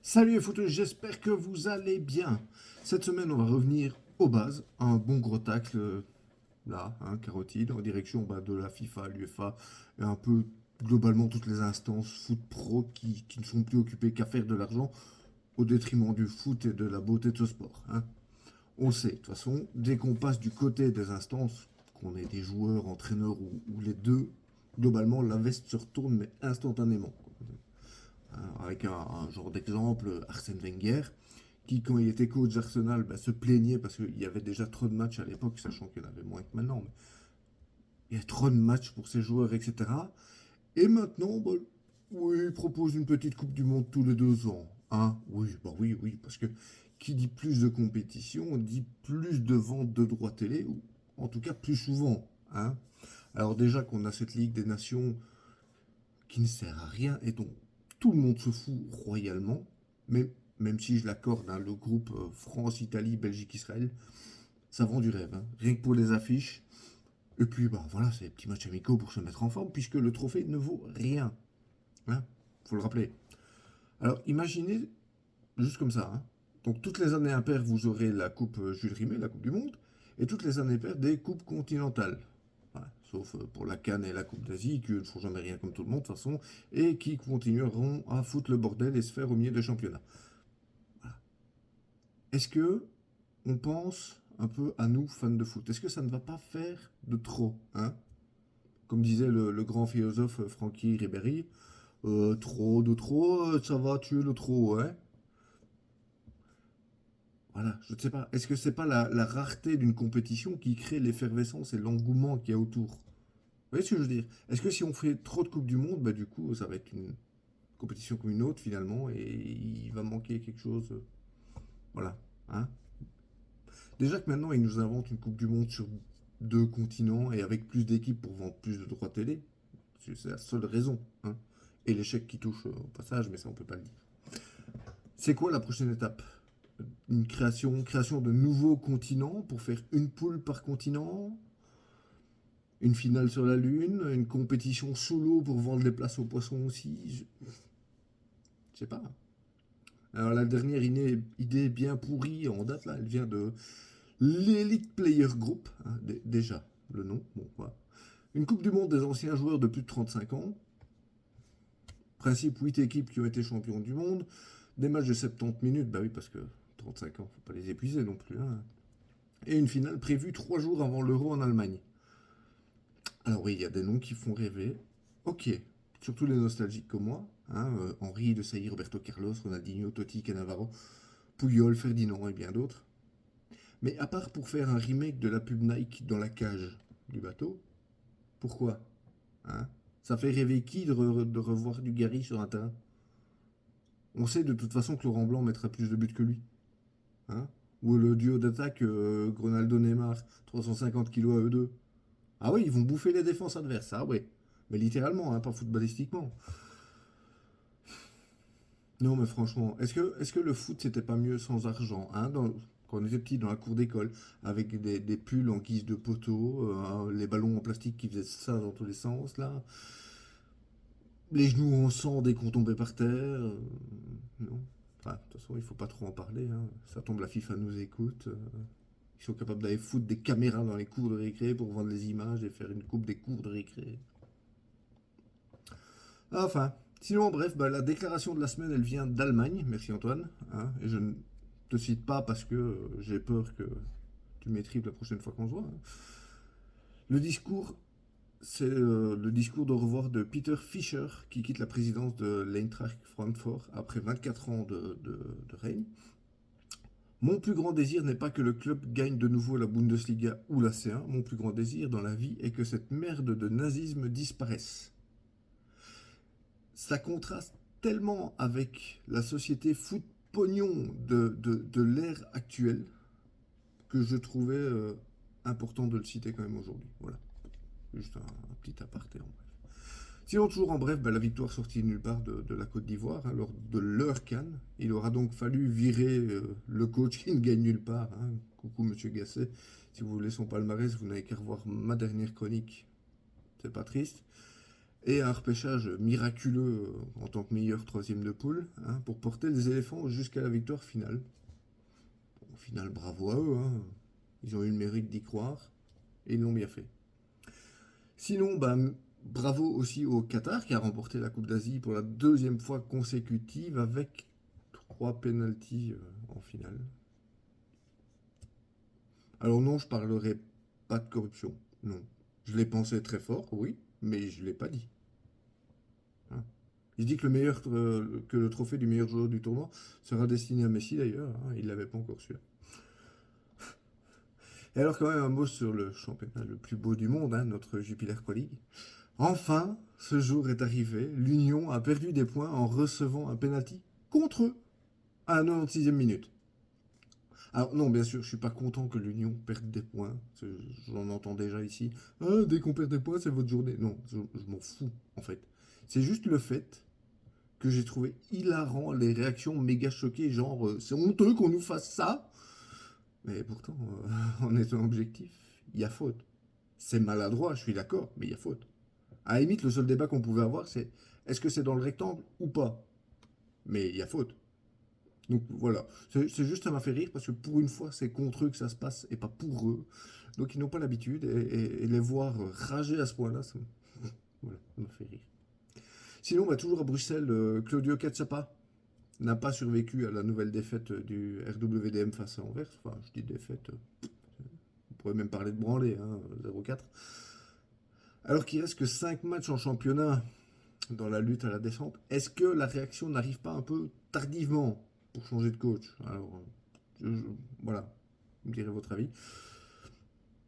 Salut les footeux, j'espère que vous allez bien. Cette semaine, on va revenir aux bases. Un bon gros tacle, là, carotide, en direction de la FIFA, l'UEFA, et un peu globalement toutes les instances foot pro qui ne sont plus occupées qu'à faire de l'argent au détriment du foot et de la beauté de ce sport. On le sait, de toute façon, dès qu'on passe du côté des instances, qu'on est des joueurs, entraîneurs ou les deux, globalement, la veste se retourne, mais instantanément. Avec un genre d'exemple, Arsène Wenger, qui quand il était coach d'Arsenal se plaignait parce qu'il y avait déjà trop de matchs à l'époque, sachant qu'il y en avait moins que maintenant, mais il y a trop de matchs pour ses joueurs, etc. Et maintenant, oui, il propose une petite Coupe du Monde tous les 2 ans. Oui, oui, parce que qui dit plus de compétition, dit plus de ventes de droits télé, ou en tout cas plus souvent. Alors déjà qu'on a cette Ligue des Nations qui ne sert à rien et dont tout le monde se fout royalement, même si je l'accorde, le groupe France, Italie, Belgique, Israël, ça vend du rêve, rien que pour les affiches. Et puis, voilà, c'est des petits matchs amicaux pour se mettre en forme, puisque le trophée ne vaut rien. Faut le rappeler. Alors, imaginez, juste comme ça, donc toutes les années impaires, vous aurez la Coupe Jules Rimet, la Coupe du Monde, et toutes les années paires, des Coupes continentales. Sauf pour la Cannes et la Coupe d'Asie, qui ne font jamais rien comme tout le monde de toute façon, et qui continueront à foutre le bordel et se faire au milieu des championnats. Est-ce que on pense un peu à nous, fans de foot? Est-ce que ça ne va pas faire de trop, Comme disait le grand philosophe Francky Ribéry, trop de trop, ça va tuer le trop, ouais. Voilà, je ne sais pas. Est-ce que c'est pas la rareté d'une compétition qui crée l'effervescence et l'engouement qu'il y a autour? Vous voyez ce que je veux dire? Est-ce que si on fait trop de Coupes du Monde, du coup, ça va être une compétition comme une autre finalement et il va manquer quelque chose? Voilà. Hein Déjà que maintenant, ils nous inventent une Coupe du Monde sur 2 continents et avec plus d'équipes pour vendre plus de droits télé. C'est la seule raison. Et l'échec qui touche au passage, mais ça, on peut pas le dire. C'est quoi la prochaine étape? Une création de nouveaux continents pour faire une poule par continent, une finale sur la Lune, une compétition solo pour vendre les places aux poissons aussi. Je sais pas. Alors la dernière idée bien pourrie en date là, elle vient de l'Elite Player Group, déjà le nom. Bon, voilà. Une Coupe du Monde des anciens joueurs de plus de 35 ans. Principe 8 équipes qui ont été champions du monde. Des matchs de 70 minutes, bah oui, parce que 35 ans, faut pas les épuiser non plus. Et une finale prévue 3 jours avant l'Euro en Allemagne. Alors oui, il y a des noms qui font rêver. Ok, surtout les nostalgiques comme moi. Henri, De Sailly, Roberto Carlos, Ronaldinho, Totti, Cannavaro, Puyol, Ferdinand et bien d'autres. Mais à part pour faire un remake de la pub Nike dans la cage du bateau, pourquoi Ça fait rêver qui de revoir du Gary sur un terrain? On sait de toute façon que Laurent Blanc mettra plus de buts que lui. Hein Ou le duo d'attaque Ronaldo-Neymar, 350 kilos à eux deux. Ah oui, ils vont bouffer les défenses adverses, ah ouais. Mais littéralement, pas footballistiquement. Non, mais franchement, est-ce que le foot c'était pas mieux sans argent, quand on était petit dans la cour d'école, avec des pulls en guise de poteau, les ballons en plastique qui faisaient ça dans tous les sens, là, les genoux en sang dès qu'on tombait par terre, non. Enfin, de toute façon, il faut pas trop en parler, Ça tombe, la FIFA nous écoute. Ils sont capables d'aller foutre des caméras dans les cours de récré pour vendre les images et faire une coupe des cours de récré. Enfin, sinon, bref, la déclaration de la semaine, elle vient d'Allemagne. Merci Antoine. Et je ne te cite pas parce que j'ai peur que tu m'étripes la prochaine fois qu'on se voit. Le discours, c'est le discours de revoir de Peter Fischer qui quitte la présidence de l'Eintracht Francfort après 24 ans de règne. Mon plus grand désir n'est pas que le club gagne de nouveau la Bundesliga ou la C1. Mon plus grand désir dans la vie est que cette merde de nazisme disparaisse. Ça contraste tellement avec la société foot pognon de l'ère actuelle que je trouvais important de le citer quand même aujourd'hui. Voilà, juste un petit aparté en bref. Sinon, toujours en bref, la victoire sortie de nulle part de la Côte d'Ivoire lors de leur CAN. Il aura donc fallu virer le coach qui ne gagne nulle part. Coucou Monsieur Gasset. Si vous voulez son palmarès, vous n'avez qu'à revoir ma dernière chronique. C'est pas triste. Et un repêchage miraculeux en tant que meilleur troisième de poule, hein, pour porter les éléphants jusqu'à la victoire finale. Au final, bravo à eux, hein. Ils ont eu le mérite d'y croire et ils l'ont bien fait. Sinon, bah, bravo aussi au Qatar qui a remporté la Coupe d'Asie pour la deuxième fois consécutive avec 3 pénaltys en finale. Alors non, je parlerai pas de corruption, non. Je l'ai pensé très fort, oui, mais je l'ai pas dit. Hein. Il dit que que le trophée du meilleur joueur du tournoi sera destiné à Messi d'ailleurs, hein, il l'avait pas encore celui-là. Et alors quand même un mot sur le championnat le plus beau du monde, hein, notre Jupiler Pro League. Enfin, ce jour est arrivé, l'Union a perdu des points en recevant un penalty contre eux à la 96e minute. Alors non, bien sûr, je suis pas content que l'Union perde des points. J'en entends déjà ici. Ah, dès qu'on perd des points, c'est votre journée. Non, je m'en fous, en fait. C'est juste le fait que j'ai trouvé hilarant les réactions méga choquées, genre c'est honteux qu'on nous fasse ça. Mais pourtant, en étant objectif, il y a faute. C'est maladroit, je suis d'accord, mais il y a faute. À la limite, le seul débat qu'on pouvait avoir, c'est est-ce que c'est dans le rectangle ou pas? Mais il y a faute. Donc voilà, c'est juste ça m'a fait rire parce que pour une fois c'est contre eux que ça se passe et pas pour eux. Donc ils n'ont pas l'habitude et les voir rager à ce point-là, voilà, ça m'a fait rire. Sinon, bah, toujours à Bruxelles, Claudio Cazzapa n'a pas survécu à la nouvelle défaite du RWDM face à Anvers. Enfin, je dis défaite, on pourrait même parler de branlée, hein, 0-4. Alors qu'il reste que 5 matchs en championnat dans la lutte à la descente, est-ce que la réaction n'arrive pas un peu tardivement pour changer de coach? Alors, voilà, vous me direz votre avis.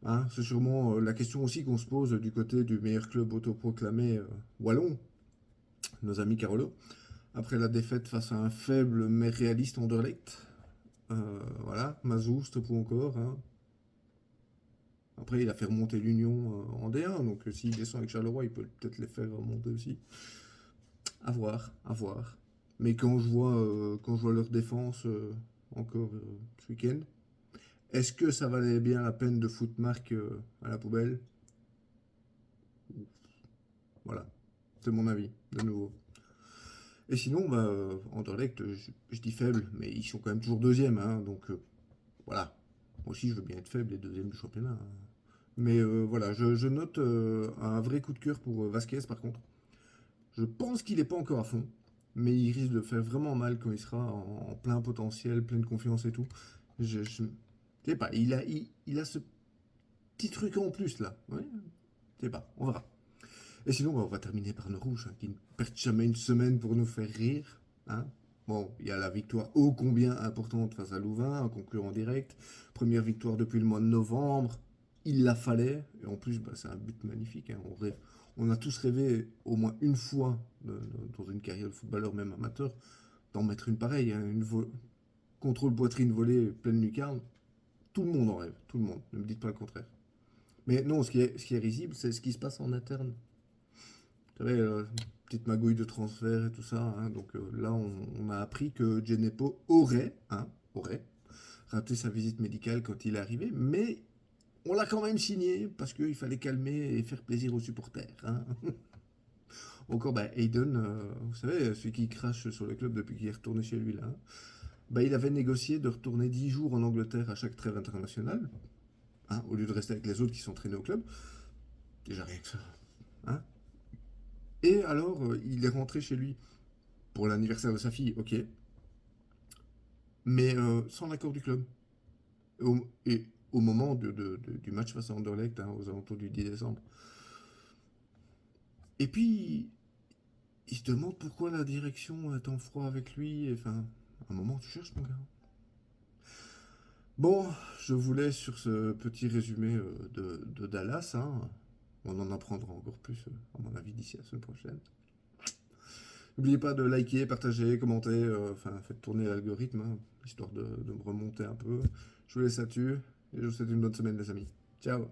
Hein, c'est sûrement la question aussi qu'on se pose du côté du meilleur club autoproclamé wallon, nos amis Carolo, après la défaite face à un faible mais réaliste Anderlecht. Voilà, Mazou, stop ou encore. Hein. Après, il a fait remonter l'Union en D1, donc s'il descend avec Charleroi, il peut peut-être les faire remonter aussi. À voir, à voir. Mais quand je vois leur défense encore ce week-end, est-ce que ça valait bien la peine de foutre Marc à la poubelle? Voilà, c'est mon avis, de nouveau. Et sinon, bah, Anderlecht, je dis faible, mais ils sont quand même toujours deuxième, hein, donc voilà. Moi aussi, je veux bien être faible et deuxième du championnat. Hein. Mais voilà, je note un vrai coup de cœur pour Vasquez, par contre. Je pense qu'il n'est pas encore à fond, mais il risque de faire vraiment mal quand il sera en plein potentiel, pleine confiance et tout. Je sais pas, il a ce petit truc en plus là. Ouais, je sais pas, on verra. Et sinon, bah, on va terminer par nos rouges, hein, qui ne perdent jamais une semaine pour nous faire rire. Hein. Bon, il y a la victoire ô combien importante face à Louvain, un concurrent direct. Première victoire depuis le mois de novembre. Il la fallait. Et en plus, bah, c'est un but magnifique. Hein. On a tous rêvé au moins une fois dans une carrière de footballeur, même amateur, d'en mettre une pareille. Hein, contrôle poitrine volée pleine lucarne. Tout le monde en rêve. Tout le monde. Ne me dites pas le contraire. Mais non, ce qui est risible, c'est ce qui se passe en interne. Vous savez, petite magouille de transfert et tout ça. Hein, donc là, on a appris que Djenepo aurait raté sa visite médicale quand il est arrivé, mais on l'a quand même signé parce qu'il fallait calmer et faire plaisir aux supporters. Hein. Encore, bah, Hayden, vous savez, celui qui crache sur le club depuis qu'il est retourné chez lui, là. Hein, bah, il avait négocié de retourner 10 jours en Angleterre à chaque trêve internationale, hein, au lieu de rester avec les autres qui sont traînés au club. Déjà rien que ça. Hein. Et alors, il est rentré chez lui pour l'anniversaire de sa fille, ok, mais sans l'accord du club. Et au moment du match face à Anderlecht, hein, aux alentours du 10 décembre. Et puis, il se demande pourquoi la direction est en froid avec lui. Enfin, à un moment, tu cherches, mon gars. Bon, je vous laisse sur ce petit résumé de Dallas. Hein. On en apprendra encore plus, à mon avis, d'ici la semaine prochaine. N'oubliez pas de liker, partager, commenter, enfin, faites tourner l'algorithme, hein, histoire de me remonter un peu. Je vous laisse là-dessus et je vous souhaite une bonne semaine, les amis. Ciao!